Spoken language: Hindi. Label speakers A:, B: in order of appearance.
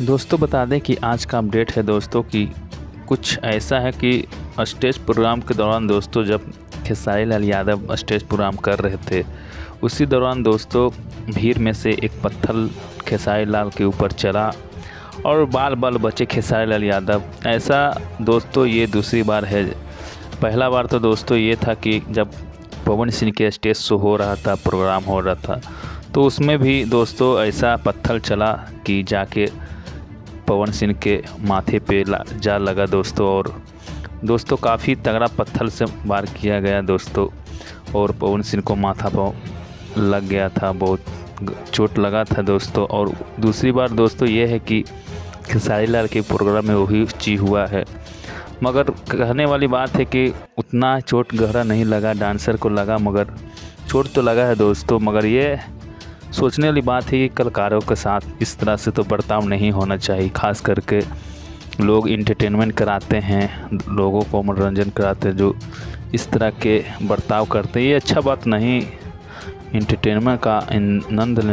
A: दोस्तों बता दें कि आज का अपडेट है दोस्तों कि कुछ ऐसा है कि स्टेज प्रोग्राम के दौरान दोस्तों जब खेसारी लाल यादव स्टेज प्रोग्राम कर रहे थे, उसी दौरान दोस्तों भीड़ में से एक पत्थर खेसारी लाल के ऊपर चला और बाल बाल बचे खेसारी लाल यादव। ऐसा दोस्तों ये दूसरी बार है। पहला बार तो दोस्तों ये था कि जब पवन सिंह के स्टेज शो हो रहा था, प्रोग्राम हो रहा था, तो उसमें भी दोस्तों ऐसा पत्थर चला कि जाके पवन सिंह के माथे पे जा लगा दोस्तों। और दोस्तों काफ़ी तगड़ा पत्थर से वार किया गया दोस्तों, और पवन सिंह को माथा पर लग गया था, बहुत चोट लगा था दोस्तों। और दूसरी बार दोस्तों ये है कि खेसारी लाल के प्रोग्राम में वही चीज़ हुआ है, मगर कहने वाली बात है कि उतना चोट गहरा नहीं लगा, डांसर को लगा, मगर चोट तो लगा है दोस्तों। मगर ये सोचने वाली बात है कि कलाकारों के साथ इस तरह से तो बर्ताव नहीं होना चाहिए। खास करके लोग इंटरटेनमेंट कराते हैं, लोगों को मनोरंजन कराते हैं, जो इस तरह के बर्ताव करते हैं, ये अच्छा बात नहीं। इंटरटेनमेंट का आनंद लेना